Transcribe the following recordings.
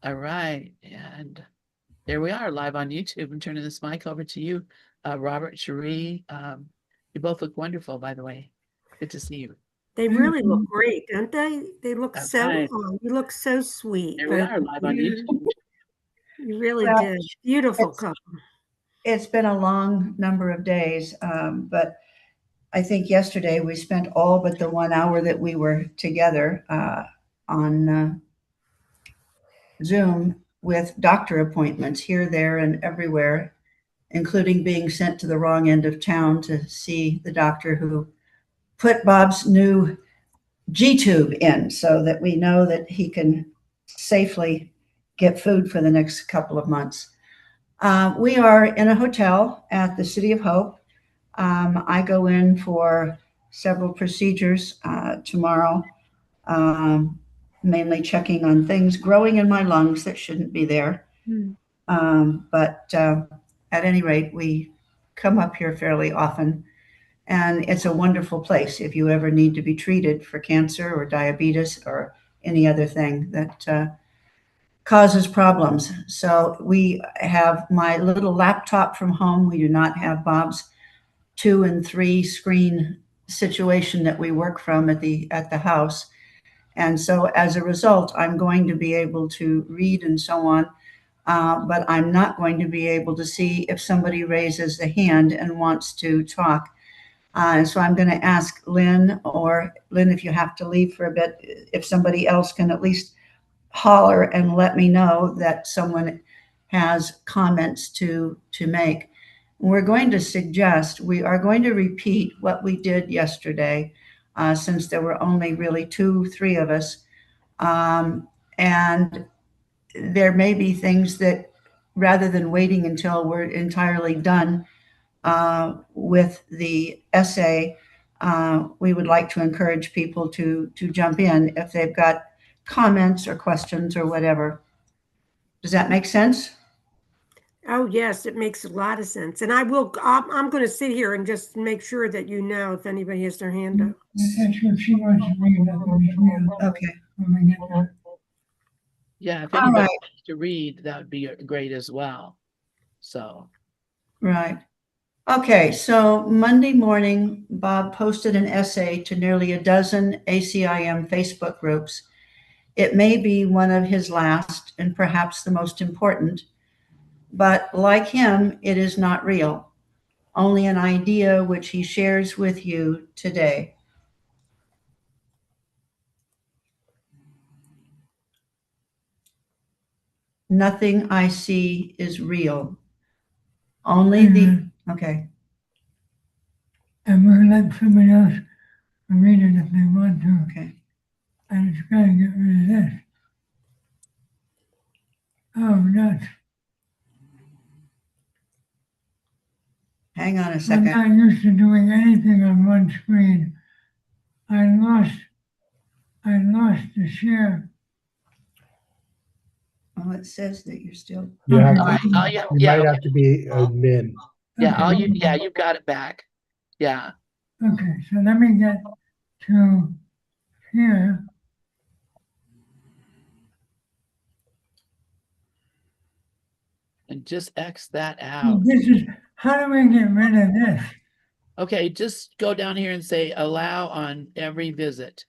All right. And there we are live on YouTube. I'm turning this mic over to you, Robert, Cherie. You both look wonderful, by the way. Good to see you. They really look great, don't they? They look All so, right. you look so sweet. There we are live on YouTube. You really Well, did. Beautiful it's, couple. it's been a long number of days, but I think yesterday we spent all but the 1 hour that we were together on Zoom with doctor appointments here, there, and everywhere, including being sent to the wrong end of town to see the doctor who put Bob's new G tube in so that we know that he can safely get food for the next couple of months. We are in a hotel at the City of Hope. I go in for several procedures tomorrow, mainly checking on things growing in my lungs that shouldn't be there. But at any rate, we come up here fairly often, and it's a wonderful place if you ever need to be treated for cancer or diabetes or any other thing that causes problems. So we have my little laptop from home. We do not have Bob's 2 and 3 screen situation that we work from at the house. And so as a result, I'm going to be able to read and so on, but I'm not going to be able to see if somebody raises a hand and wants to talk. And so I'm going to ask Lynn, or Lynn, if you have to leave for a bit, if somebody else can at least holler and let me know that someone has comments to make. We're going to suggest, we are going to repeat what we did yesterday, since there were only really 2, 3 of us. And there may be things that, rather than waiting until we're entirely done with the essay, we would like to encourage people to jump in if they've got comments or questions or whatever. Does that make sense? Oh, yes, it makes a lot of sense. And I'm going to sit here and just make sure that you know if anybody has their hand up. That's what she wants to read. Okay. When we get there. Yeah, if All anybody right. wants to read, that would be great as well. So, Right. Okay, so Monday morning, Bob posted an essay to nearly a dozen ACIM Facebook groups. It may be one of his last and perhaps the most important, but like him, it is not real, only an idea which he shares with you today. Nothing I see is real. Only the, okay. And we'll let somebody else read it if they want to. Okay. I just gotta get rid of this. Oh, nuts. Hang on a I'm second. not used to doing anything on one screen. I lost the share. Oh, it says that you're still. You have all right. to, Yeah, you yeah, might have to be admin. yeah, Okay. yeah, you've got it back. Yeah. Okay, so let me get to here. And just X that out. This is, how do we get rid of this? Okay, just go down here and say allow on every visit.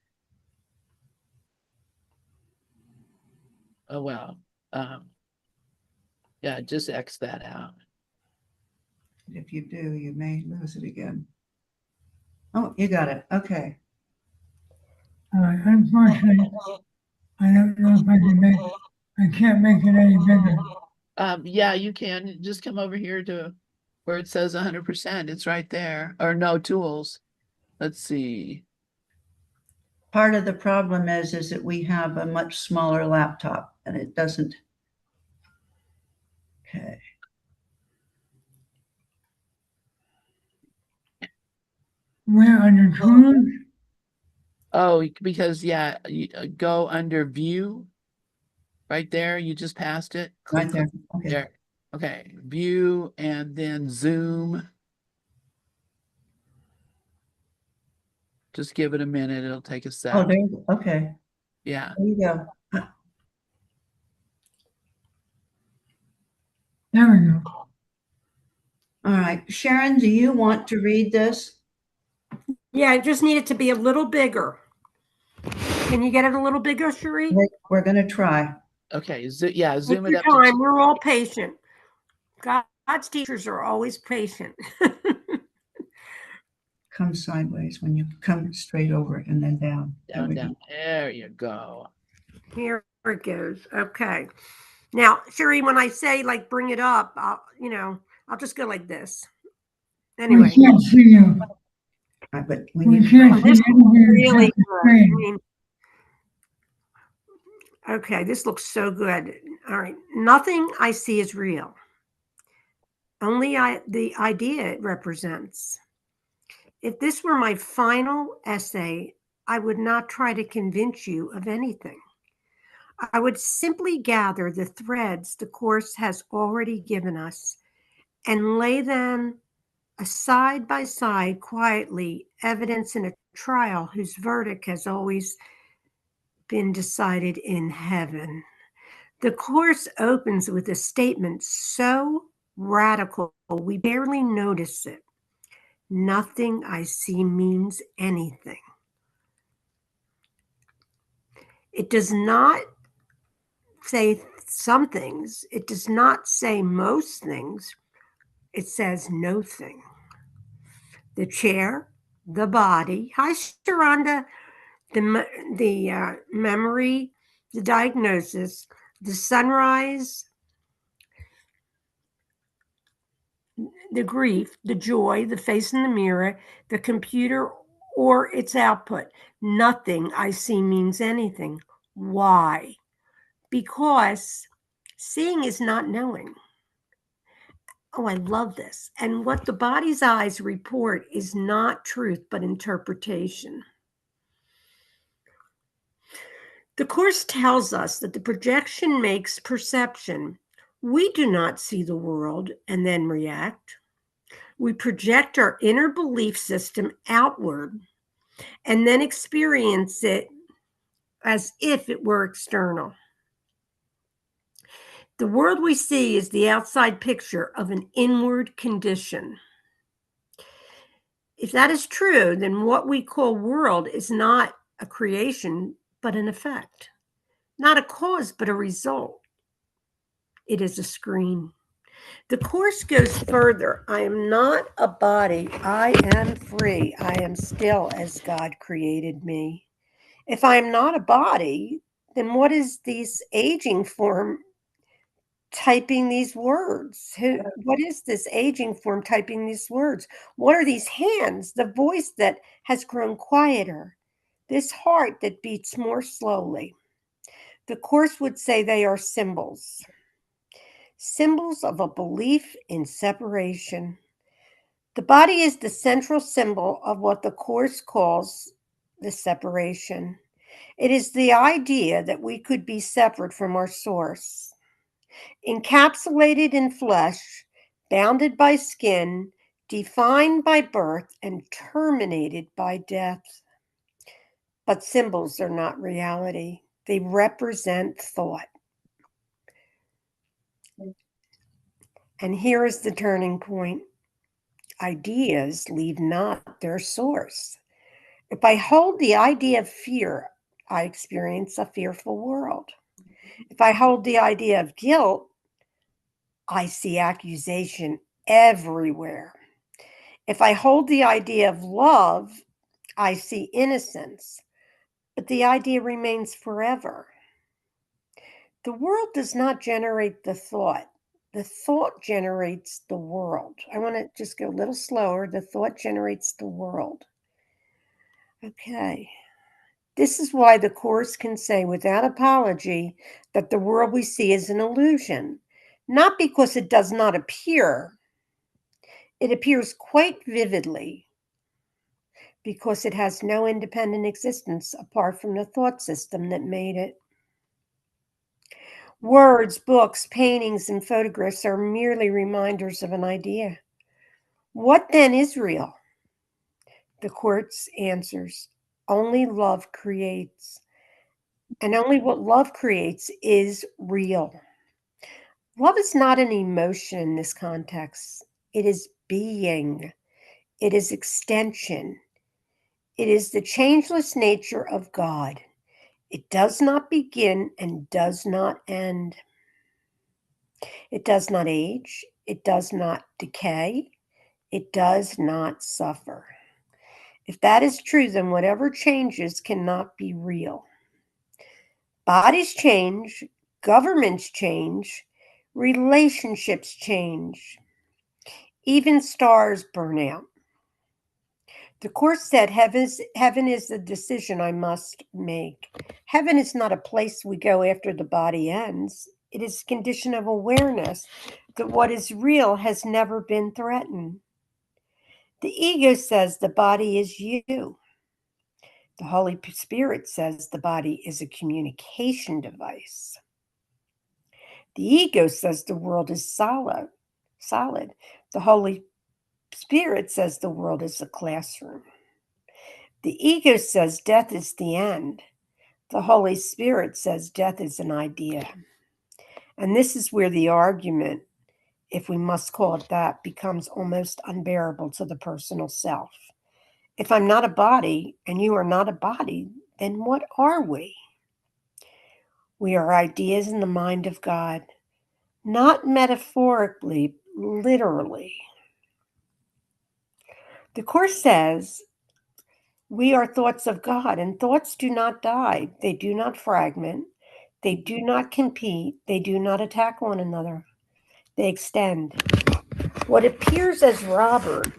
Oh, well. Yeah, just X that out. If you do, you may lose it again. Oh, you got it. Okay. Unfortunately, I don't know if I can I can't make it any bigger. Yeah, you can just come over here to where it says 100%. It's right there. Or no, tools. Let's see. Part of the problem is that we have a much smaller laptop and it doesn't. Okay. We're under tools. Oh, because yeah, you go under view. Right there, you just passed it. Right there. Okay. There. Okay, view and then zoom. Just give it a minute. It'll take a Oh, sec. there. Okay. Yeah. There you go. There we go. All right. Sharon, do you want to read this? Yeah, I just need it to be a little bigger. Can you get it a little bigger, Cherie? We're going to try. Okay, yeah, Take zoom it your up to time. We're all patient. God's teachers are always patient. Come sideways when you come straight over and then down. There down, we down. go. There you go. Here it goes. Okay. Now, Cherie, when I say like bring it up, I'll just go like this. Anyway. We can't see you. But when We you can't This see looks anything really except the good. I screen. mean, okay, this looks so good. All right. Nothing I see is real. Only the idea it represents. If this were my final essay, I would not try to convince you of anything. I would simply gather the threads the Course has already given us and lay them side by side quietly, evidence in a trial whose verdict has always been decided in heaven. The Course opens with a statement so radical we barely notice it. Nothing I see means anything. It does not say some things. It does not say most things. It says no thing. The chair, the body. Hi, Sharonda. The memory, the diagnosis, the sunrise, the grief, the joy, the face in the mirror, the computer or its output. Nothing I see means anything. Why? Because seeing is not knowing. Oh, I love this. And what the body's eyes report is not truth, but interpretation. The Course tells us that the projection makes perception. We do not see the world and then react. We project our inner belief system outward and then experience it as if it were external. The world we see is the outside picture of an inward condition. If that is true, then what we call world is not a creation, but an effect. Not a cause, but a result. It is a screen. The Course goes further. I am not a body. I am free. I am still as God created me. If I am not a body, then what is this aging form typing these words? What is this aging form typing these words? What are these hands? The voice that has grown quieter? This heart that beats more slowly? The Course would say they are symbols. Symbols of a belief in separation. The body is the central symbol of what the Course calls the separation. It is the idea that we could be separate from our source, encapsulated in flesh, bounded by skin, defined by birth, and terminated by death. But symbols are not reality. They represent thought. And here is the turning point. Ideas leave not their source. If I hold the idea of fear, I experience a fearful world. If I hold the idea of guilt, I see accusation everywhere. If I hold the idea of love, I see innocence, but the idea remains forever. The world does not generate the thought. The thought generates the world. I want to just go a little slower. The thought generates the world. Okay. This is why the Course can say without apology that the world we see is an illusion, not because it does not appear. It appears quite vividly because it has no independent existence apart from the thought system that made it. Words, books, paintings, and photographs are merely reminders of an idea. What then is real? The Course answers, only love creates, and only what love creates is real. Love is not an emotion in this context. It is being. It is extension. It is the changeless nature of God. It does not begin and does not end. It does not age. It does not decay. It does not suffer. If that is true, then whatever changes cannot be real. Bodies change, governments change, relationships change, even stars burn out. The Course said heaven is the decision I must make. Heaven is not a place we go after the body ends. It is a condition of awareness that what is real has never been threatened. The ego says the body is you. The Holy Spirit says the body is a communication device. The ego says the world is solid. The Holy Spirit says the world is a classroom. The ego says death is the end. The Holy Spirit says death is an idea. And this is where the argument, if we must call it that, becomes almost unbearable to the personal self. If I'm not a body and you are not a body, then what are we? We are ideas in the mind of God, not metaphorically, literally. The Course says we are thoughts of God, and thoughts do not die. They do not fragment. They do not compete. They do not attack one another. They extend. What appears as Robert,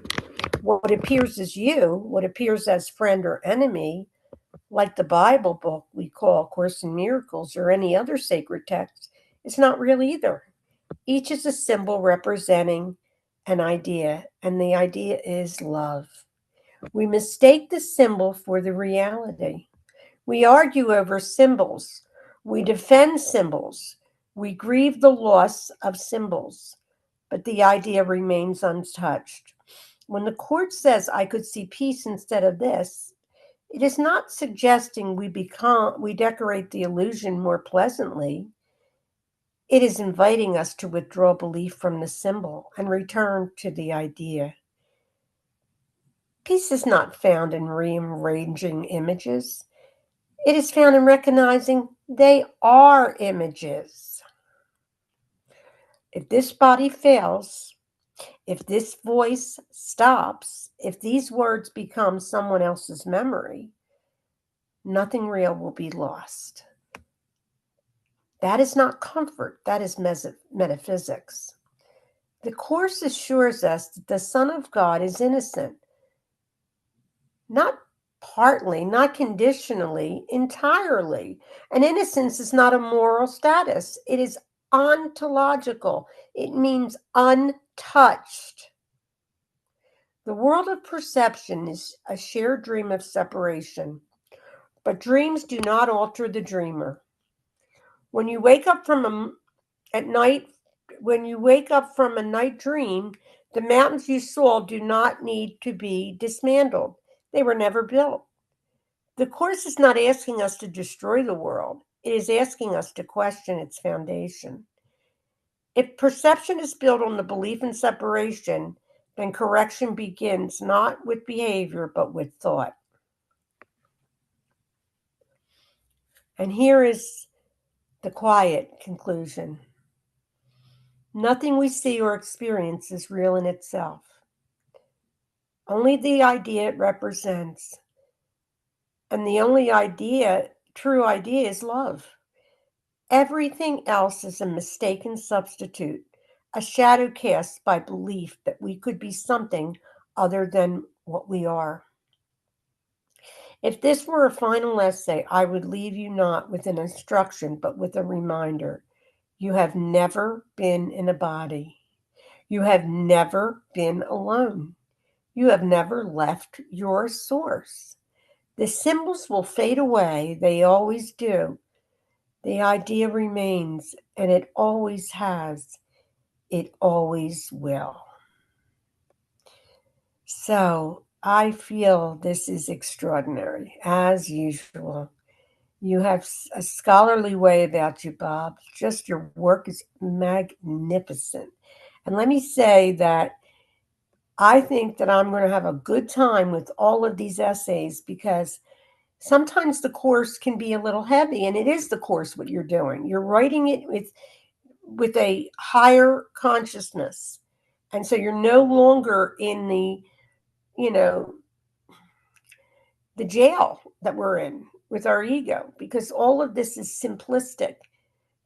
what appears as you, what appears as friend or enemy, like the Bible book we call Course in Miracles or any other sacred text, is not real either. Each is a symbol representing an idea, and the idea is love. We mistake the symbol for the reality. We argue over symbols. We defend symbols. We grieve the loss of symbols, but the idea remains untouched. When the Course says, I could see peace instead of this, it is not suggesting we decorate the illusion more pleasantly. It is inviting us to withdraw belief from the symbol and return to the idea. Peace is not found in rearranging images. It is found in recognizing they are images. If this body fails, if this voice stops, if these words become someone else's memory, nothing real will be lost. That is not comfort, that is metaphysics. The Course assures us that the Son of God is innocent, not partly, not conditionally, entirely. And innocence is not a moral status, it is ontological. It means untouched. The world of perception is a shared dream of separation, but dreams do not alter the dreamer. When you wake up from a night dream, the mountains you saw do not need to be dismantled. They were never built. The Course is not asking us to destroy the world. It is asking us to question its foundation. If perception is built on the belief in separation, then correction begins not with behavior, but with thought. And here is the quiet conclusion. Nothing we see or experience is real in itself. Only the idea it represents. And the only true idea is love. Everything else is a mistaken substitute, a shadow cast by belief that we could be something other than what we are. If this were a final essay, I would leave you not with an instruction, but with a reminder. You have never been in a body. You have never been alone. You have never left your source. The symbols will fade away. They always do. The idea remains, and it always has. It always will. So I feel this is extraordinary, as usual. You have a scholarly way about you, Bob. Just your work is magnificent. And let me say that I think that I'm going to have a good time with all of these essays because sometimes the course can be a little heavy, and it is the course what you're doing. You're writing it with a higher consciousness. And so you're no longer in the, you know, the jail that we're in with our ego, because all of this is simplistic.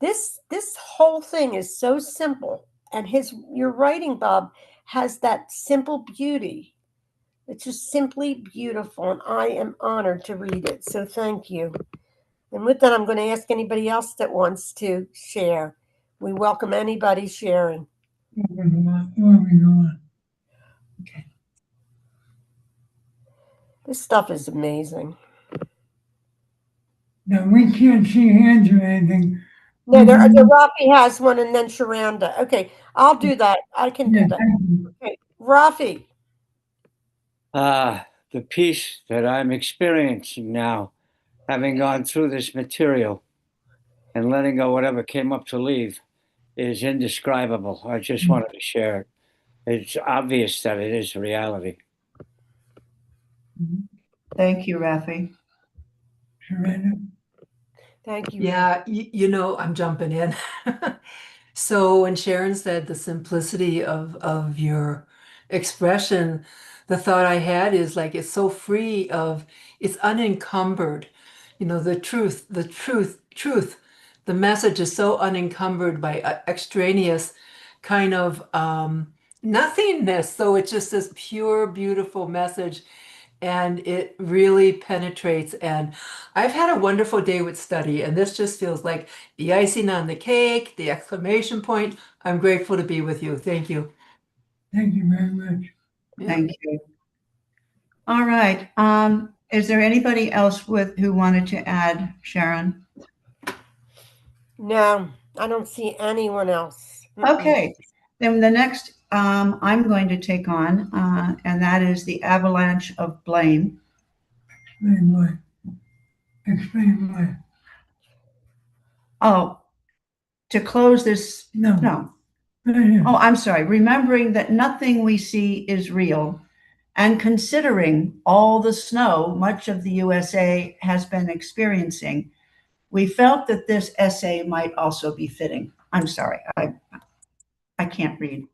This whole thing is so simple, and your writing, Bob, has that simple beauty. It's just simply beautiful, and I am honored to read it. So thank you. And with that, I'm going to ask anybody else that wants to share. We welcome anybody sharing. Okay. This stuff is amazing. Now, we can't see hands or anything. No, Rafi has one, and then Sharanda. Okay, I'll do that. I can do that. Okay, Rafi. The peace that I'm experiencing now, having gone through this material and letting go whatever came up to leave, is indescribable. I just wanted to share it. It's obvious that it is reality. Thank you, Rafi. Thank you. Yeah, I'm jumping in. So when Sharon said the simplicity of your expression, the thought I had is like it's so free of, it's unencumbered. The truth, truth. The message is so unencumbered by extraneous kind of nothingness. So it's just this pure, beautiful message, and it really penetrates. And I've had a wonderful day with study, and this just feels like the icing on the cake, the exclamation point. I'm grateful to be with you. Thank you. Thank you very much. Yeah. Thank you. All right. Is there anybody else who wanted to add, Sharon? No, I don't see anyone else. Okay. Then the next I'm going to take on, and that is the avalanche of blame. Explain why. Explain why. Oh, to close this. No. Oh, I'm sorry. Remembering that nothing we see is real, and considering all the snow much of the USA has been experiencing, we felt that this essay might also be fitting. I'm sorry. I can't read.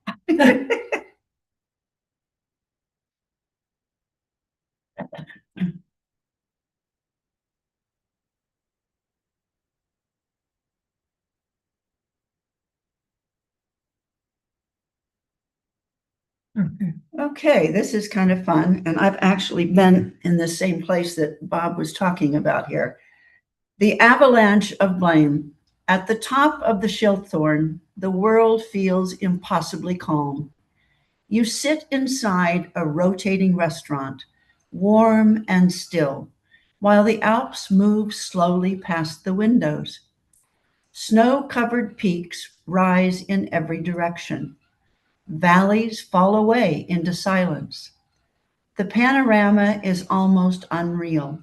Okay, this is kind of fun. And I've actually been in the same place that Bob was talking about here. The avalanche of blame. At the top of the Schilthorn, the world feels impossibly calm. You sit inside a rotating restaurant, warm and still, while the Alps move slowly past the windows. Snow-covered peaks rise in every direction. Valleys fall away into silence. The panorama is almost unreal,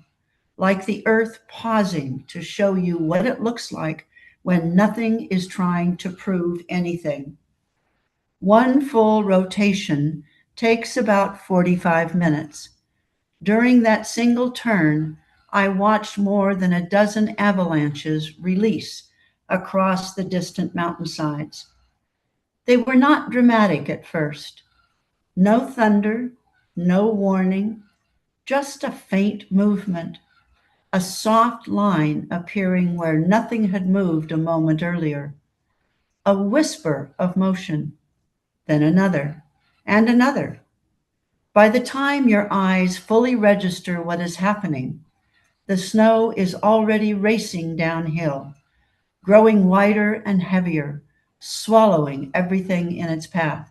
like the earth pausing to show you what it looks like when nothing is trying to prove anything. One full rotation takes about 45 minutes. During that single turn, I watched more than a dozen avalanches release across the distant mountainsides. They were not dramatic at first. No thunder, no warning, just a faint movement, a soft line appearing where nothing had moved a moment earlier, a whisper of motion, then another, and another. By the time your eyes fully register what is happening, the snow is already racing downhill, growing lighter and heavier, swallowing everything in its path.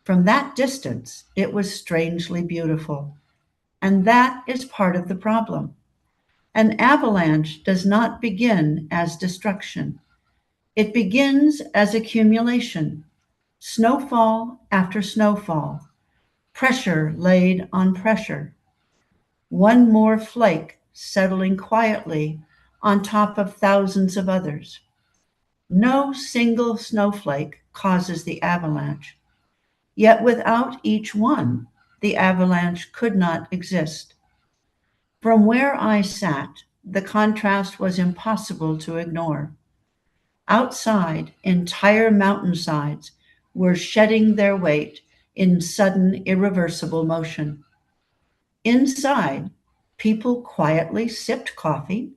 From that distance, it was strangely beautiful. And that is part of the problem. An avalanche does not begin as destruction. It begins as accumulation, snowfall after snowfall, pressure laid on pressure. One more flake settling quietly on top of thousands of others. No single snowflake causes the avalanche, yet without each one, the avalanche could not exist. From where I sat, the contrast was impossible to ignore. Outside, entire mountainsides were shedding their weight in sudden, irreversible motion. Inside, people quietly sipped coffee,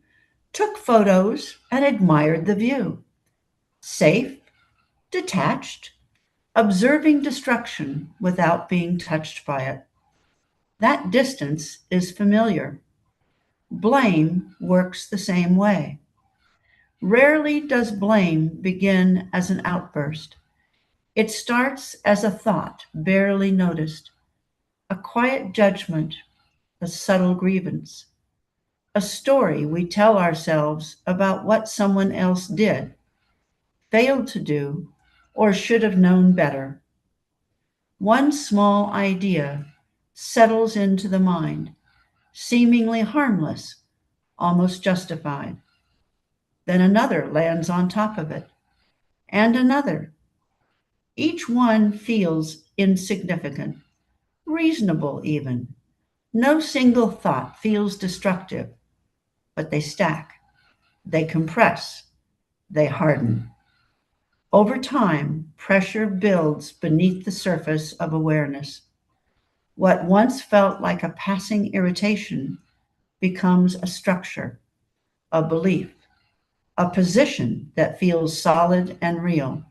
took photos, and admired the view. Safe, detached, observing destruction without being touched by it. That distance is familiar. Blame works the same way. Rarely does blame begin as an outburst. It starts as a thought barely noticed, a quiet judgment, a subtle grievance, a story we tell ourselves about what someone else did, failed to do, or should have known better. One small idea settles into the mind, seemingly harmless, almost justified. Then another lands on top of it, and another. Each one feels insignificant, reasonable even. No single thought feels destructive, but they stack, they compress, they harden. Over time, pressure builds beneath the surface of awareness. What once felt like a passing irritation becomes a structure, a belief, a position that feels solid and real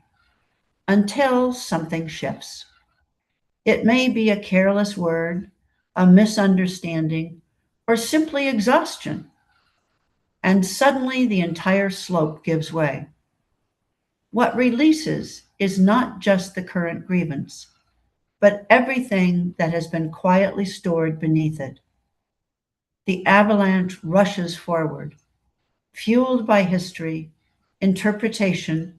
until something shifts. It may be a careless word, a misunderstanding, or simply exhaustion. And suddenly the entire slope gives way. What releases is not just the current grievance, but everything that has been quietly stored beneath it. The avalanche rushes forward, fueled by history, interpretation,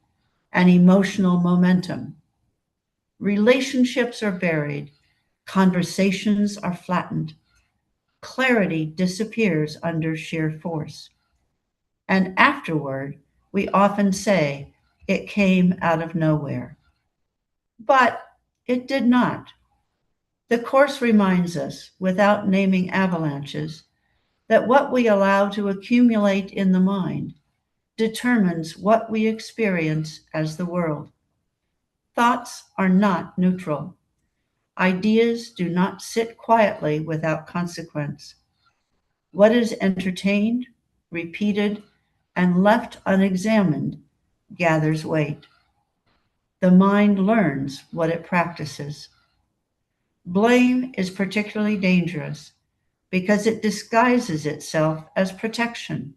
and emotional momentum. Relationships are buried, conversations are flattened, clarity disappears under sheer force. And afterward, we often say it came out of nowhere. But it did not. The Course reminds us, without naming avalanches, that what we allow to accumulate in the mind determines what we experience as the world. Thoughts are not neutral. Ideas do not sit quietly without consequence. What is entertained, repeated, and left unexamined gathers weight. The mind learns what it practices. Blame is particularly dangerous because it disguises itself as protection.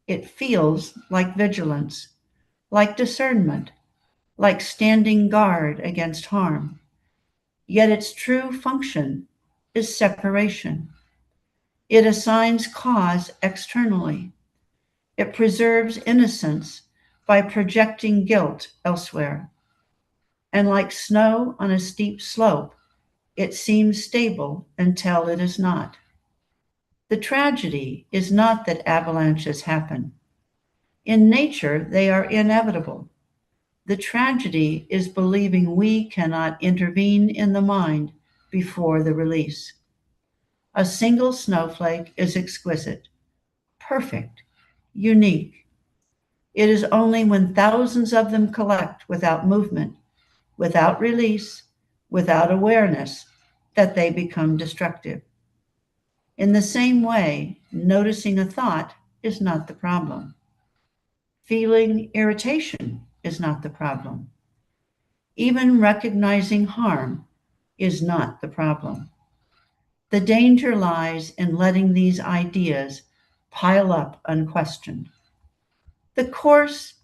It feels like vigilance, like discernment, like standing guard against harm. Yet its true function is separation. It assigns cause externally. It preserves innocence by projecting guilt elsewhere. And like snow on a steep slope, it seems stable until it is not. The tragedy is not that avalanches happen. In nature, they are inevitable. The tragedy is believing we cannot intervene in the mind before the release. A single snowflake is exquisite, perfect, unique. It is only when thousands of them collect without movement, without release, without awareness, that they become destructive. In the same way, noticing a thought is not the problem. Feeling irritation is not the problem. Even recognizing harm is not the problem. The danger lies in letting these ideas pile up unquestioned. The Course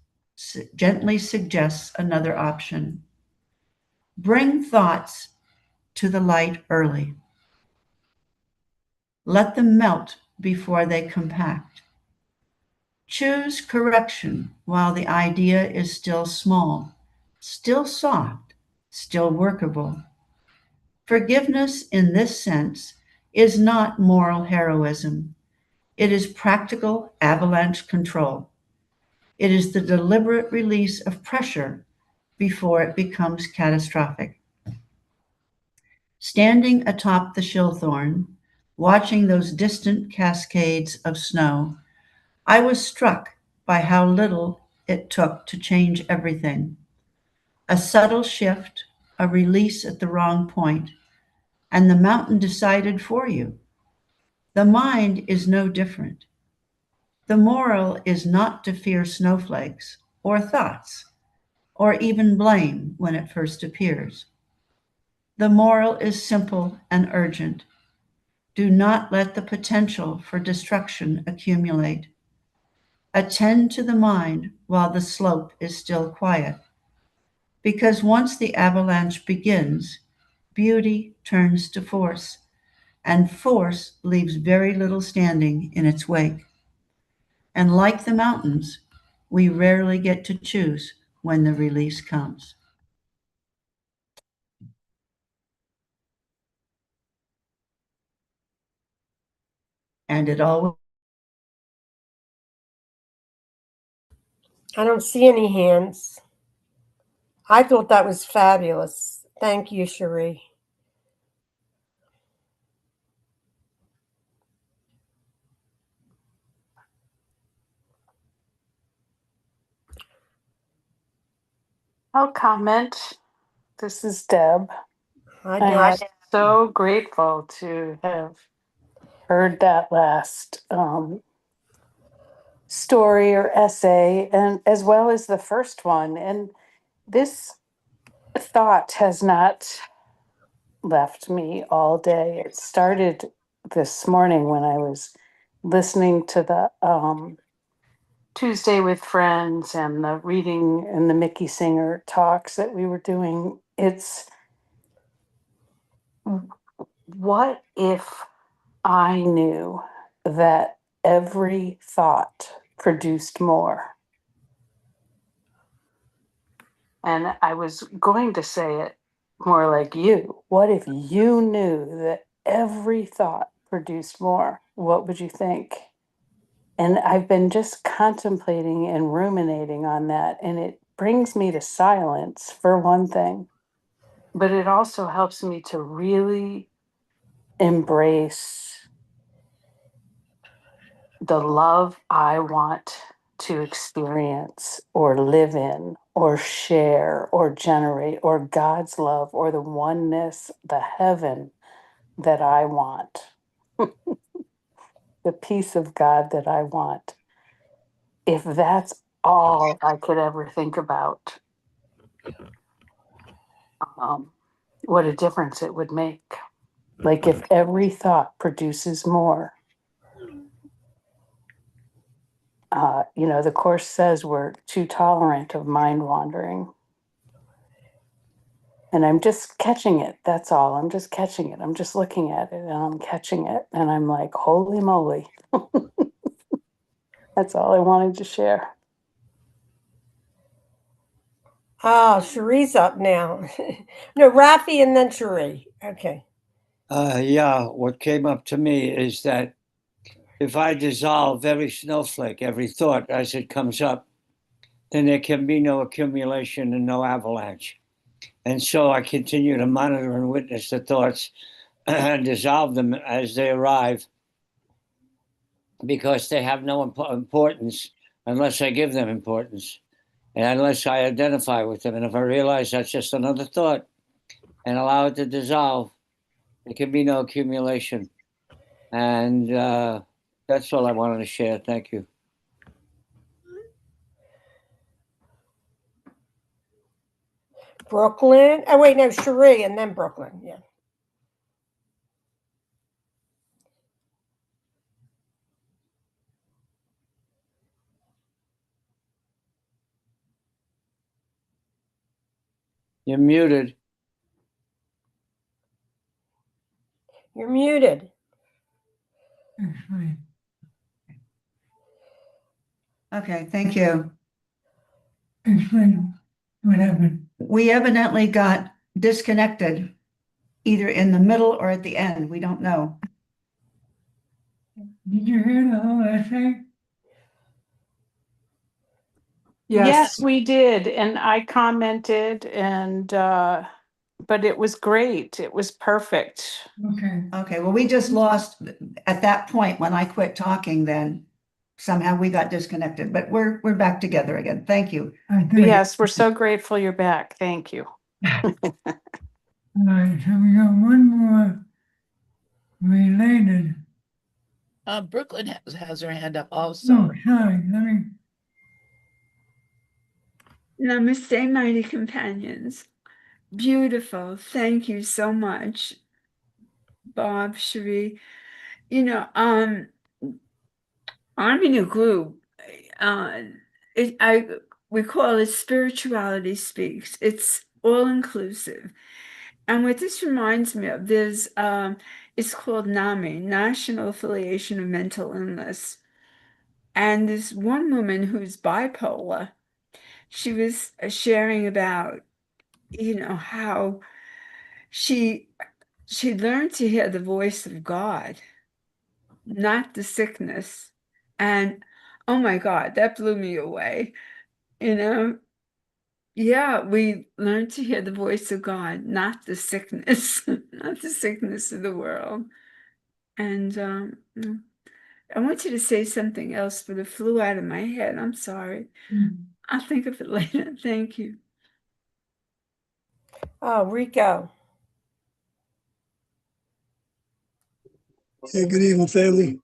gently suggests another option. Bring thoughts to the light early. Let them melt before they compact. Choose correction while the idea is still small, still soft, still workable. Forgiveness in this sense is not moral heroism. It is practical avalanche control. It is the deliberate release of pressure before it becomes catastrophic. Standing atop the Shilthorn, watching those distant cascades of snow, I was struck by how little it took to change everything. A subtle shift, a release at the wrong point, and the mountain decided for you. The mind is no different. The moral is not to fear snowflakes or thoughts or even blame when it first appears. The moral is simple and urgent. Do not let the potential for destruction accumulate. Attend to the mind while the slope is still quiet. Because once the avalanche begins, beauty turns to force, and force leaves very little standing in its wake. And like the mountains, we rarely get to choose when the release comes. And it always. I don't see any hands. I thought that was fabulous. Thank you, Cherie. I'll comment. This is Deb. Hi, I'm Deb. so grateful to have heard that last story or essay, and as well as the first one. And this thought has not left me all day. It started this morning when I was listening to the Tuesday with Friends and the reading and the Mickey Singer talks that we were doing. It's what if I knew that every thought produced more? And I was going to say it more like you. What if you knew that every thought produced more? What would you think? And I've been just contemplating and ruminating on that. And it brings me to silence, for one thing. But it also helps me to really embrace the love I want to experience or live in or share or generate, or God's love or the oneness, the heaven that I want, the peace of God that I want. If that's all I could ever think about, what a difference it would make. Like if every thought produces more. The Course says we're too tolerant of mind wandering. And I'm just catching it. That's all. I'm just catching it. I'm just looking at it and I'm catching it. And I'm like, holy moly. That's all I wanted to share. Oh, Cherie's up now. No, Rafi and then Cherie. Okay. Yeah, what came up to me is that if I dissolve every snowflake, every thought as it comes up, then there can be no accumulation and no avalanche. And so I continue to monitor and witness the thoughts and dissolve them as they arrive, because they have no importance unless I give them importance and unless I identify with them. And if I realize that's just another thought and allow it to dissolve, there can be no accumulation. And that's all I wanted to share. Thank you. Brooklyn. Oh, wait, no, Cherie and then Brooklyn. Yeah. You're muted. You're muted. Explain. Okay, thank you. Explain what happened. We evidently got disconnected either in the middle or at the end. We don't know. Did you hear the whole essay? Yes, we did. And I commented but it was great. It was perfect. Okay. Okay, well, we just lost at that point when I quit talking, then somehow we got disconnected, but we're back together again. Thank you. I think. Yes, we're so grateful you're back. Thank you. All right, so we got one more related. Brooklyn has her hand up also. Oh, sorry, let me. Namaste, mighty companions. Beautiful. Thank you so much, Bob, Cherie. You know, I'm in a group. Uh, we call it Spirituality Speaks. It's all inclusive. And what this reminds me of, it's called NAMI, National Affiliation of Mental Illness. And this one woman who's bipolar, she was sharing about, how she learned to hear the voice of God, not the sickness. And oh my God, that blew me away. You know, yeah, we learned to hear the voice of God, not the sickness, not the sickness of the world. And I want you to say something else, but it flew out of my head. I'm sorry. I'll think of it later. Thank you. Oh, Rico. Hey, good evening, family.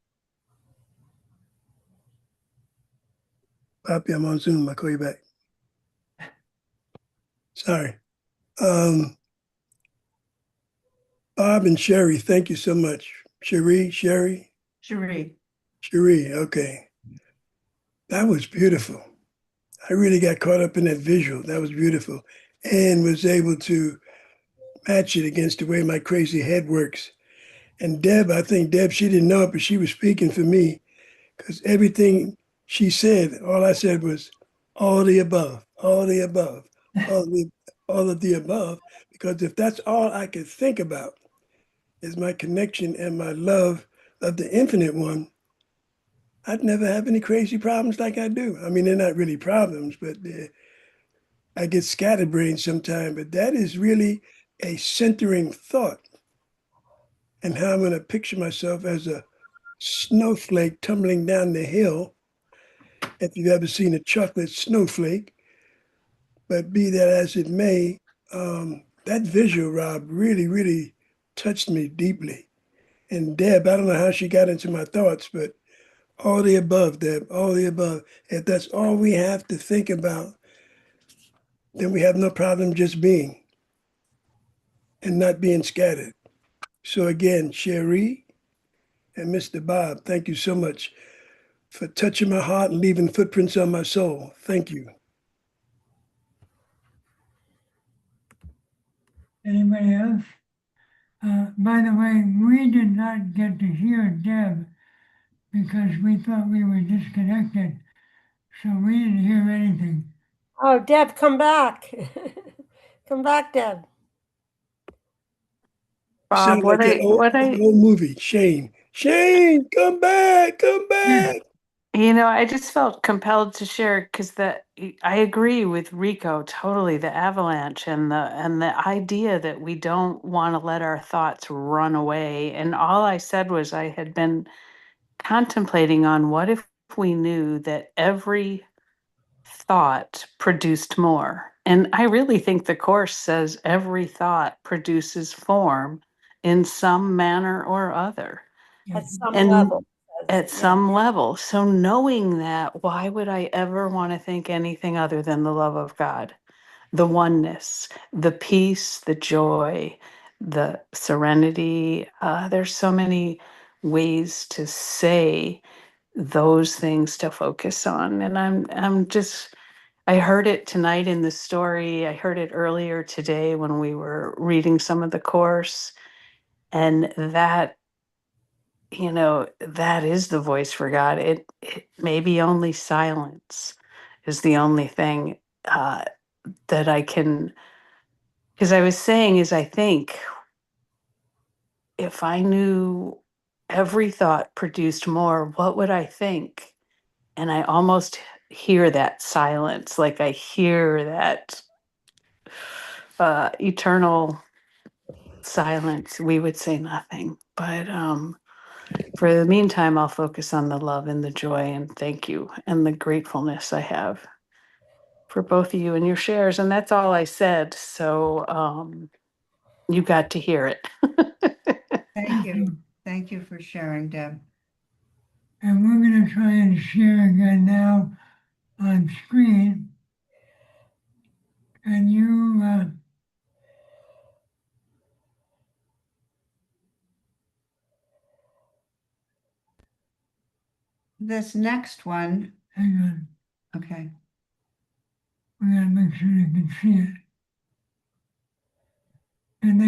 Poppy, I'm on Zoom. I'll call you back. Sorry. Bob and Sherry, thank you so much. Sherry, Cherie. okay. That was beautiful. I really got caught up in that visual. That was beautiful. And was able to match it against the way my crazy head works. And Deb, I think Deb, she didn't know it, but she was speaking for me because everything she said, all I said was all the above, all the above, all of the above. Because if that's all I could think about is my connection and my love of the infinite one, I'd never have any crazy problems like I do. I mean, they're not really problems, but I get scatterbrained sometimes. But that is really a centering thought, and how I'm going to picture myself as a snowflake tumbling down the hill, if you've ever seen a chocolate snowflake. But be that as it may, that visual, Rob, really, really touched me deeply. And Deb, I don't know how she got into my thoughts, but all the above, Deb, all the above. If that's all we have to think about, then we have no problem just being and not being scattered. So again, Cherie and Mr. Bob, thank you so much for touching my heart and leaving footprints on my soul. Thank you. Anybody else? By the way, we did not get to hear Deb because we thought we were disconnected. So we didn't hear anything. Oh, Deb, come back. Come back, Deb. Bob, Sound like that old movie, Shane. Shane, come back, come back. I just felt compelled to share because I agree with Rico totally. The avalanche and the idea that we don't want to let our thoughts run away. And all I said was I had been contemplating on what if we knew that every thought produced more. And I really think the Course says every thought produces form in some manner or other. At some And level. at some level. So knowing that, why would I ever want to think anything other than the love of God, the oneness, the peace, the joy, the serenity? There's so many ways to say those things to focus on. And I heard it tonight in the story. I heard it earlier today when we were reading some of the Course. And that that is the voice for God. It maybe only silence is the only thing that I can, because I was saying is I think if I knew every thought produced more, what would I think? And I almost hear that silence, like I hear that eternal silence. We would say nothing. But for the meantime, I'll focus on the love and the joy and thank you and the gratefulness I have for both of you and your shares. And that's all I said. So you got to hear it. Thank you. Thank you for sharing, Deb. And we're going to try and share again now on screen. And you, This next one, hang on, okay. we got to make sure you can see it. Can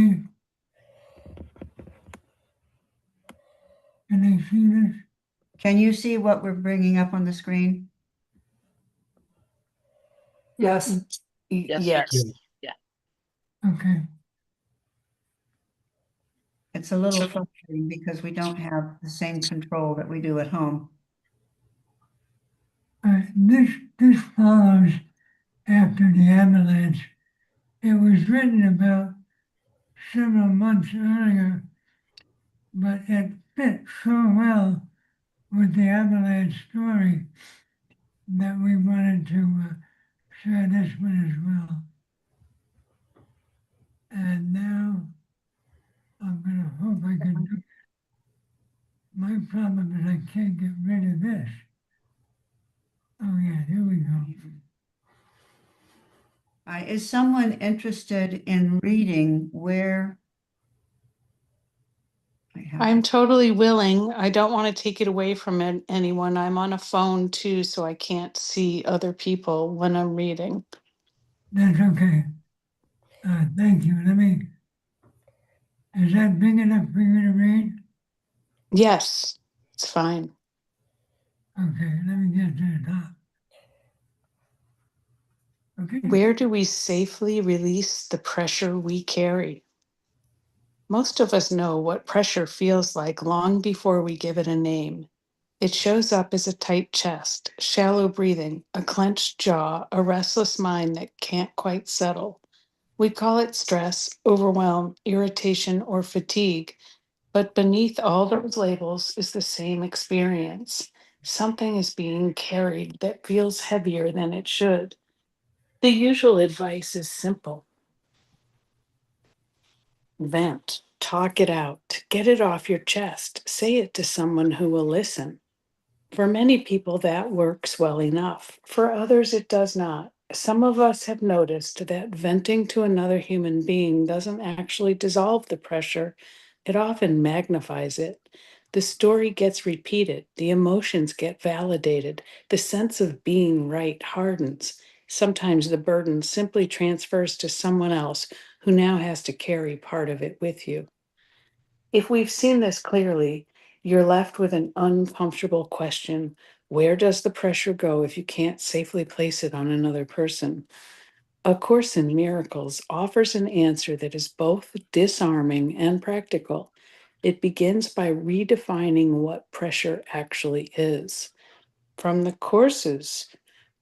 they see this? Can you see what we're bringing up on the screen? Yes. Yes. Okay. It's a little frustrating because we don't have the same control that we do at home. This follows after the avalanche. It was written about several months earlier, but it fit so well with the avalanche story that we wanted to share this one as well. And now I'm going to hope I can do it. My problem is I can't get rid of this. Oh yeah, here we go. Is someone interested in reading where? I'm totally willing. I don't want to take it away from anyone. I'm on a phone too, so I can't see other people when I'm reading. That's okay. Thank you. Is that big enough for you to read? Yes, it's fine. Okay, let me get to the top. Okay. Where do we safely release the pressure we carry? Most of us know what pressure feels like long before we give it a name. It shows up as a tight chest, shallow breathing, a clenched jaw, a restless mind that can't quite settle. We call it stress, overwhelm, irritation, or fatigue. But beneath all those labels is the same experience. Something is being carried that feels heavier than it should. The usual advice is simple: vent, talk it out, get it off your chest, say it to someone who will listen. For many people, that works well enough. For others, it does not. Some of us have noticed that venting to another human being doesn't actually dissolve the pressure, it often magnifies it. The story gets repeated, the emotions get validated, the sense of being right hardens. Sometimes the burden simply transfers to someone else who now has to carry part of it with you. If we've seen this clearly, you're left with an uncomfortable question. Where does the pressure go if you can't safely place it on another person? A Course in Miracles offers an answer that is both disarming and practical. It begins by redefining what pressure actually is. From the Course's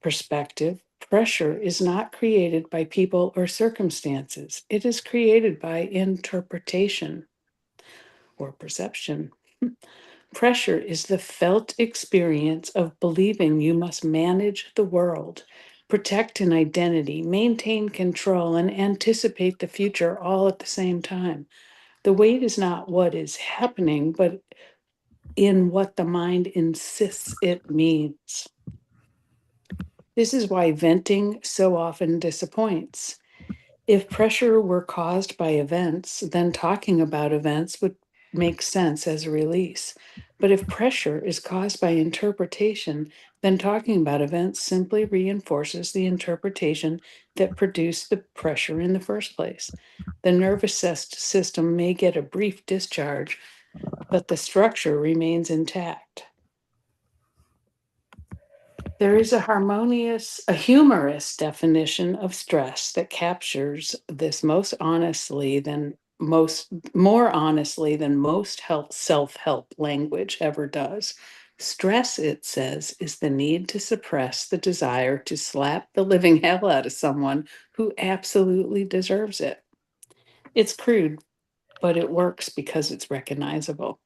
perspective, pressure is not created by people or circumstances. It is created by interpretation or perception. Pressure is the felt experience of believing you must manage the world, protect an identity, maintain control, and anticipate the future all at the same time. The weight is not what is happening, but in what the mind insists it means. This is why venting so often disappoints. If pressure were caused by events, then talking about events would make sense as a release. But if pressure is caused by interpretation, then talking about events simply reinforces the interpretation that produced the pressure in the first place. The nervous system may get a brief discharge, but the structure remains intact. There is a humorous definition of stress that captures this most honestly than more honestly than most self-help language ever does. Stress, it says, is the need to suppress the desire to slap the living hell out of someone who absolutely deserves it. It's crude, but it works because it's recognizable.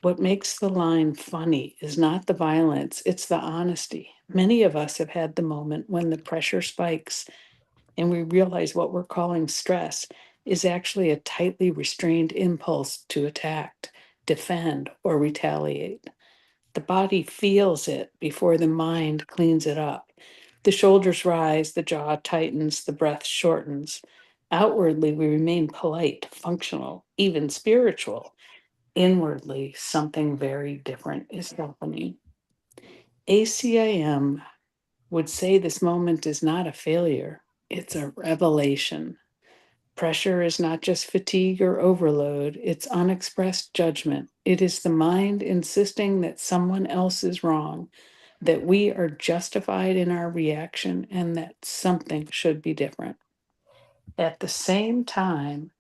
What makes the line funny is not the violence, it's the honesty. Many of us have had the moment when the pressure spikes and we realize what we're calling stress is actually a tightly restrained impulse to attack, defend, or retaliate. The body feels it before the mind cleans it up. The shoulders rise, the jaw tightens, the breath shortens. Outwardly, we remain polite, functional, even spiritual. Inwardly, something very different is happening. ACIM would say this moment is not a failure, it's a revelation. Pressure is not just fatigue or overload, it's unexpressed judgment. It is the mind insisting that someone else is wrong, that we are justified in our reaction, and that something should be different. At the same time,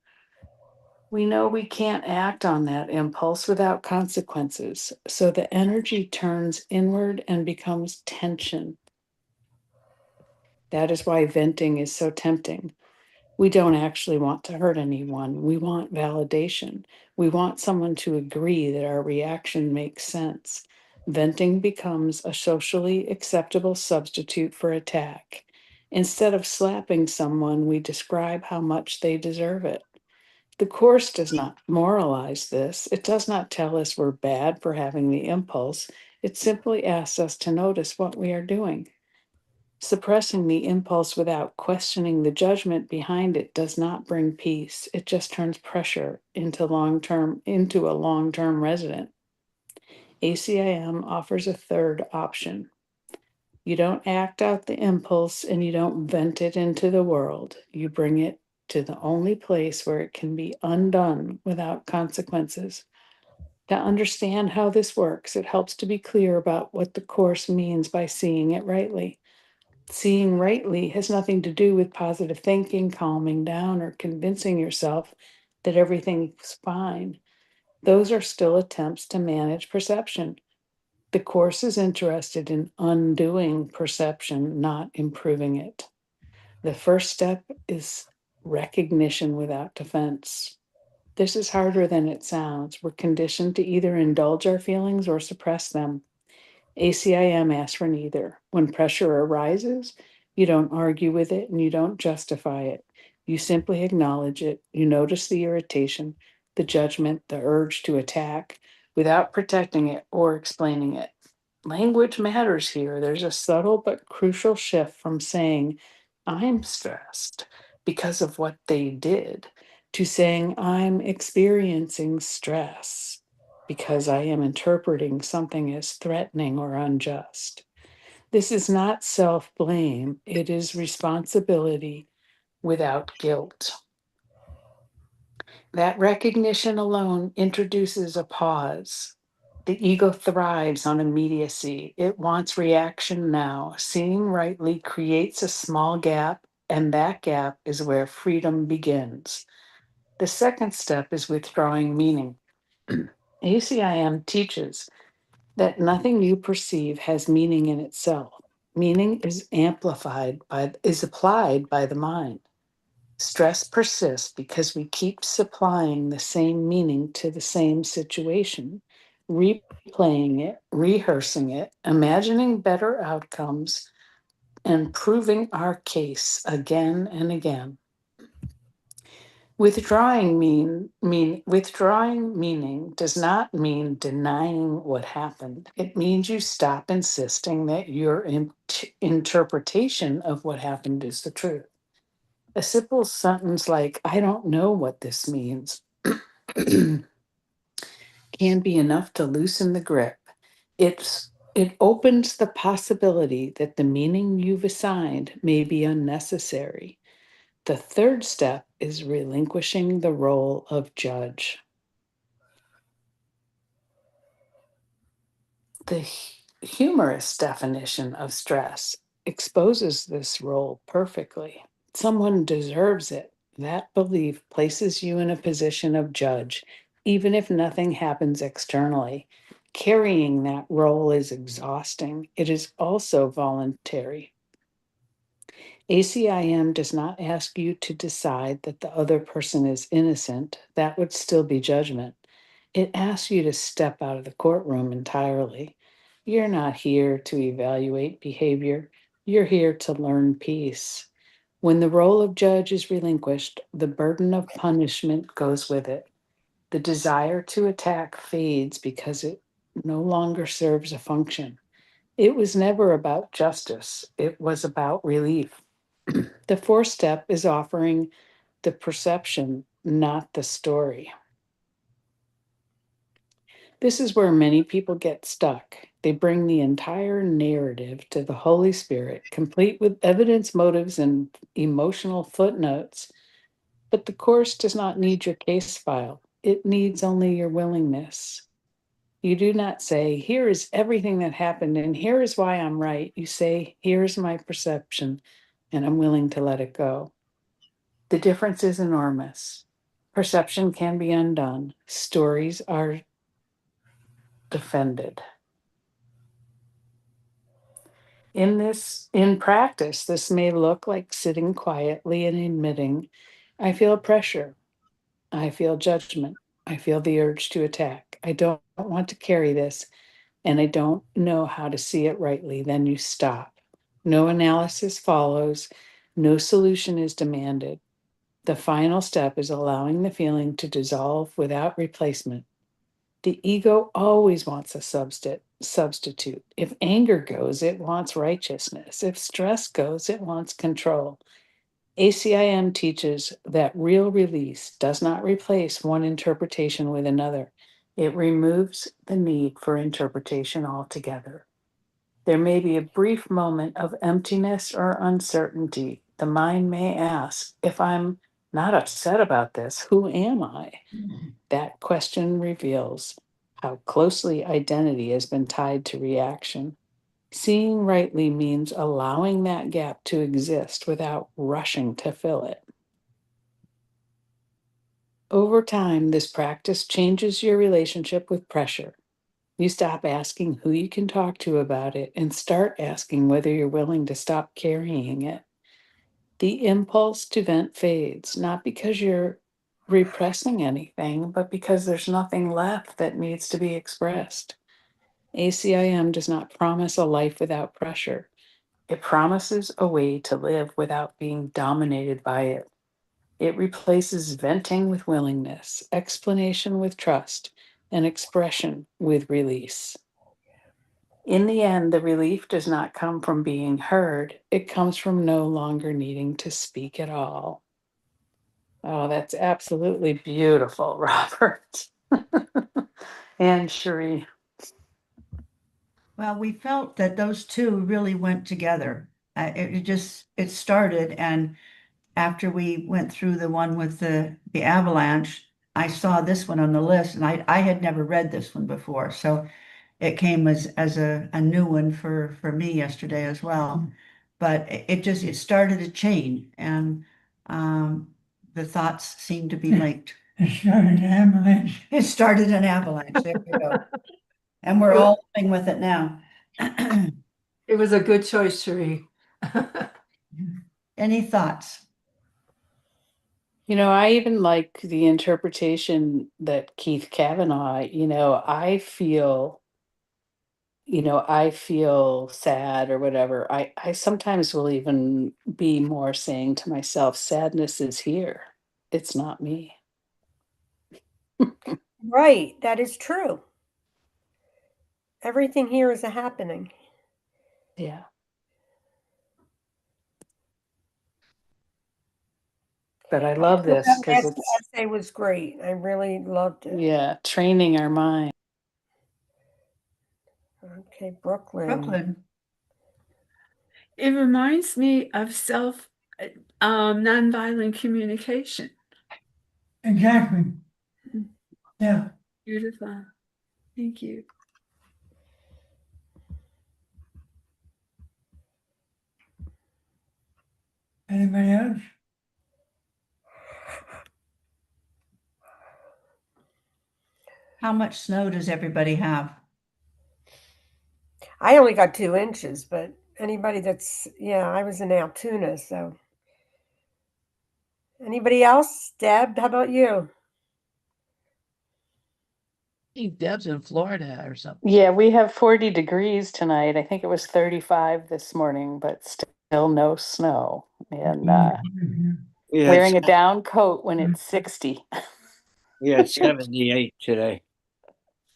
we know we can't act on that impulse without consequences. So the energy turns inward and becomes tension. That is why venting is so tempting. We don't actually want to hurt anyone. We want validation. We want someone to agree that our reaction makes sense. Venting becomes a socially acceptable substitute for attack. Instead of slapping someone, we describe how much they deserve it. The Course does not moralize this. It does not tell us we're bad for having the impulse. It simply asks us to notice what we are doing. Suppressing the impulse without questioning the judgment behind it does not bring peace. It just turns pressure into a long-term resident. ACIM offers a third option. You don't act out the impulse and you don't vent it into the world. You bring it to the only place where it can be undone without consequences. To understand how this works, it helps to be clear about what the Course means by seeing it rightly. Seeing rightly has nothing to do with positive thinking, calming down, or convincing yourself that everything's fine. Those are still attempts to manage perception. The Course is interested in undoing perception, not improving it. The first step is recognition without defense. This is harder than it sounds. We're conditioned to either indulge our feelings or suppress them. ACIM asks for neither. When pressure arises, you don't argue with it and you don't justify it. You simply acknowledge it. You notice the irritation, the judgment, the urge to attack without protecting it or explaining it. Language matters here. There's a subtle but crucial shift from saying, I'm stressed because of what they did, to saying, I'm experiencing stress because I am interpreting something as threatening or unjust. This is not self-blame, it is responsibility without guilt. That recognition alone introduces a pause. The ego thrives on immediacy. It wants reaction now. Seeing rightly creates a small gap, and that gap is where freedom begins. The second step is withdrawing meaning. ACIM teaches that nothing you perceive has meaning in itself. Meaning is applied by the mind. Stress persists because we keep supplying the same meaning to the same situation, replaying it, rehearsing it, imagining better outcomes, and proving our case again and again. Withdrawing meaning does not mean denying what happened. It means you stop insisting that your interpretation of what happened is the truth. A simple sentence like, I don't know what this means, can be enough to loosen the grip. It opens the possibility that the meaning you've assigned may be unnecessary. The third step is relinquishing the role of judge. The humorous definition of stress exposes this role perfectly. Someone deserves it. That belief places you in a position of judge, even if nothing happens externally. Carrying that role is exhausting. It is also voluntary. ACIM does not ask you to decide that the other person is innocent. That would still be judgment. It asks you to step out of the courtroom entirely. You're not here to evaluate behavior. You're here to learn peace. When the role of judge is relinquished, the burden of punishment goes with it. The desire to attack fades because it no longer serves a function. It was never about justice, it was about relief. The fourth step is offering the perception, not the story. This is where many people get stuck. They bring the entire narrative to the Holy Spirit, complete with evidence, motives, and emotional footnotes. But the Course does not need your case file, it needs only your willingness. You do not say, here is everything that happened, and here is why I'm right. You say, here's my perception, and I'm willing to let it go. The difference is enormous. Perception can be undone, stories are defended. In practice, this may look like sitting quietly and admitting, I feel pressure, I feel judgment, I feel the urge to attack. I don't want to carry this, and I don't know how to see it rightly. Then you stop. No analysis follows, no solution is demanded. The final step is allowing the feeling to dissolve without replacement. The ego always wants a substitute. If anger goes, it wants righteousness. If stress goes, it wants control. ACIM teaches that real release does not replace one interpretation with another. It removes the need for interpretation altogether. There may be a brief moment of emptiness or uncertainty. The mind may ask, if I'm not upset about this, who am I? That question reveals how closely identity has been tied to reaction. Seeing rightly means allowing that gap to exist without rushing to fill it. Over time, this practice changes your relationship with pressure. You stop asking who you can talk to about it and start asking whether you're willing to stop carrying it. The impulse to vent fades, not because you're repressing anything, but because there's nothing left that needs to be expressed. ACIM does not promise a life without pressure. It promises a way to live without being dominated by it. It replaces venting with willingness, explanation with trust, and expression with release. In the end, the relief does not come from being heard. It comes from no longer needing to speak at all. Oh, that's absolutely beautiful, Robert. And Cherie. Well, we felt that those two really went together. It started, and after we went through the one with the avalanche, I saw this one on the list, and I had never read this one before, so it came as a new one for me yesterday as well. But it started a chain, and the thoughts seemed to be linked. It started an avalanche. It started an avalanche. There you go. And we're all living with it now. It was a good choice, Cherie. Any thoughts? You know, I even like the interpretation that Keith Kavanaugh, I feel sad or whatever. I sometimes will even be more saying to myself, sadness is here. It's not me. Right, that is true. Everything here is a happening. Yeah. But I love this That because last it's, essay was great. I really loved it. yeah, training our mind. Okay, Brooklyn. Brooklyn. It reminds me of nonviolent communication. Exactly. Yeah. Beautiful. Thank you. Anybody else? How much snow does everybody have? I only got 2 inches, but anybody that's, yeah, I was in Altoona, so. Anybody else? Deb, how about you? I think Deb's in Florida or something. Yeah, we have 40 degrees tonight. I think it was 35 this morning, but still no snow. And We had, wearing a down coat when it's 60. we had 78 today.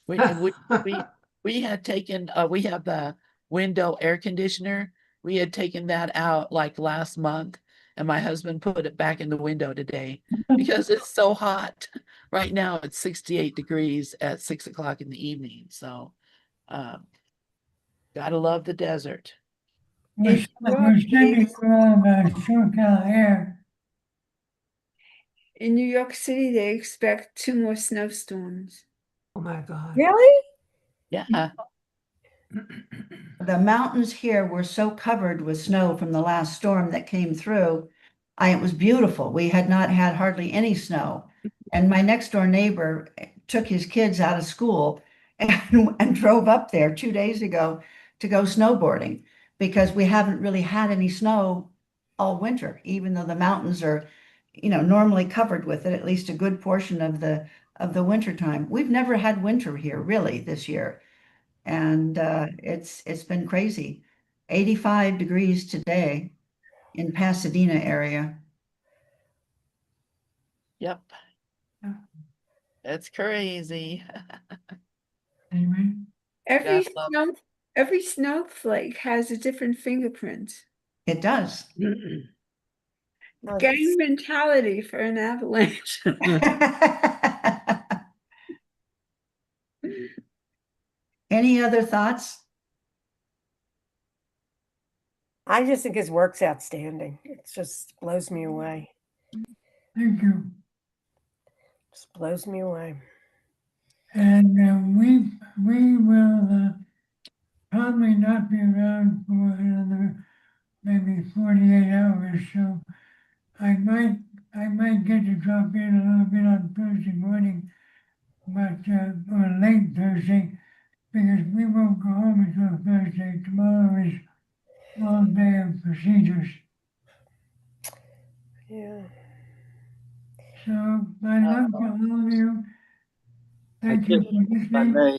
We had taken we have the window air conditioner. We had taken that out like last month, and my husband put it back in the window today because it's so hot. Right now it's 68 degrees at 6 o'clock in the evening. So gotta love the desert. We're, In New we're York, sending you all SoCal Air. In New York City, they expect 2 more snowstorms. Oh my God. really? Yeah. The mountains here were so covered with snow from the last storm that came through. It was beautiful. We had not had hardly any snow. And my next door neighbor took his kids out of school and drove up there 2 days ago to go snowboarding because we haven't really had any snow all winter, even though the mountains are, normally covered with it, at least a good portion of the winter time. We've never had winter here really this year. And it's been crazy. 85 degrees today in Pasadena area. Yep. That's crazy. Anyway, Every Gotta love snow, every snowflake has a different fingerprint. It does. Oh, Gang mentality for an avalanche. Any other thoughts? I just think his work's outstanding. It just blows me away. thank you. Just blows me away. And we will probably not be around for another maybe 48 hours. So I might get to drop in a little bit on Thursday morning, but or late Thursday, because we won't go home until Thursday. Tomorrow is all day of procedures. Yeah. So my love to all of you. Thank you for If I listening. may,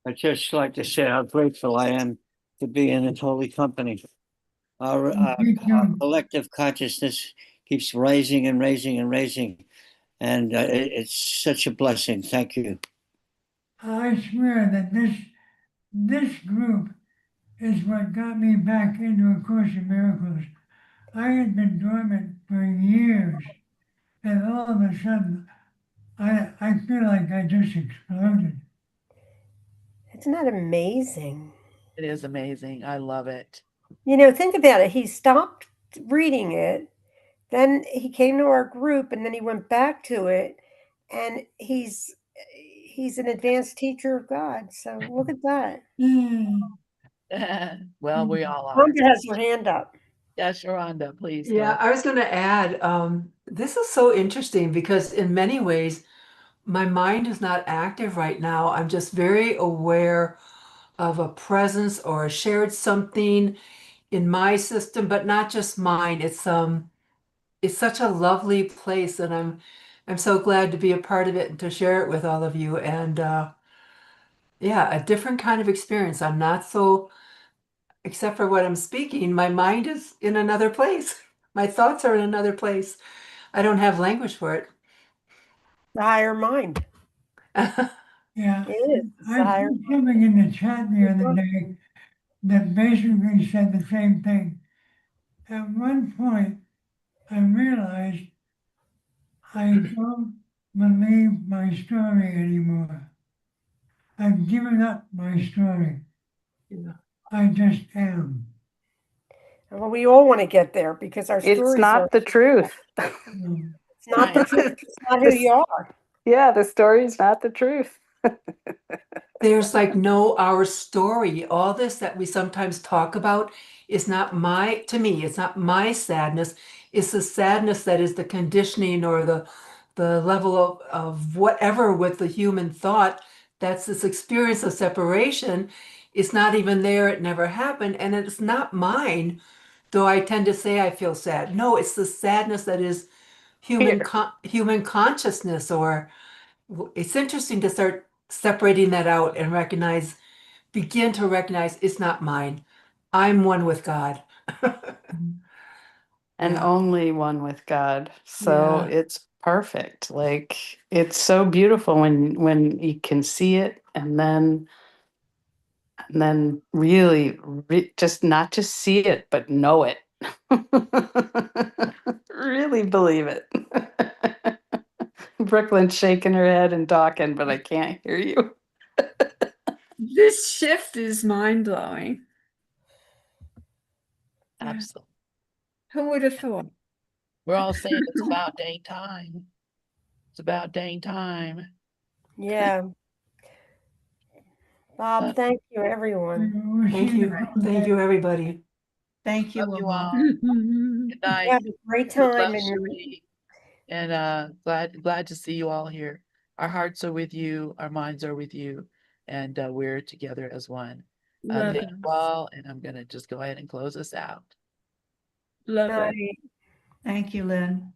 I'd just like to say how grateful I am to be in this holy company. Me Our too. collective consciousness keeps rising and raising and raising. And it's such a blessing. Thank you. I swear that this group is what got me back into A Course in Miracles. I had been dormant for years, and all of a sudden, I feel like I just exploded. Isn't that amazing? It is amazing. I love it. Think about it. He stopped reading it, then he came to our group, and then he went back to it, and he's an advanced teacher of God. So look at that. Well, we all are. Rhonda has her hand up. Yeah, Sharonda, please Yeah, go. I was going to add, this is so interesting because in many ways, my mind is not active right now. I'm just very aware of a presence or a shared something in my system, but not just mine. It's such a lovely place, and I'm so glad to be a part of it and to share it with all of you. And yeah, a different kind of experience. I'm not so, except for what I'm speaking, my mind is in another place. My thoughts are in another place. I don't have language for it. The higher mind. Yeah, It is. It's the I higher put something in the chat the other day that basically said the same thing. At one point, I realized I don't believe my story anymore. I've given up my story. Yeah. I just am. Well, we all want to get there because our It's stories are. not the truth. Mm. It's not the Right. truth. It's not who you are. Yeah, the story's not the truth. There's like no our story. All this that we sometimes talk about is not to me, it's not my sadness. It's the sadness that is the conditioning or the level of whatever with the human thought, that's this experience of separation. It's not even there, it never happened, and it's not mine. Though I tend to say I feel sad. No, it's the sadness that is Here. human consciousness. Or it's interesting to start separating that out and begin to recognize it's not mine. I'm one with God. And Yeah. only one with God. So Yeah. it's perfect. Like it's so beautiful when you can see it and then really just not just see it but know it. Really believe it. Brooklyn's shaking her head and talking, but I can't hear you. This shift is mind-blowing. Yeah. Absolutely. Who would have thought? We're all saying it's about dang time. It's about dang time. Yeah. Bob, thank you, everyone. We'll see Thank you. Thank you, everybody. Thank you, Love you Uma. all. Good night. Have a great Good time. luck, And Cherie. And glad to see you all here. Our hearts are with you, our minds are with you, and we're together as one. Love Thank it. you all, and I'm gonna just go ahead and close us out. Love it. night. Thank you, Lynn.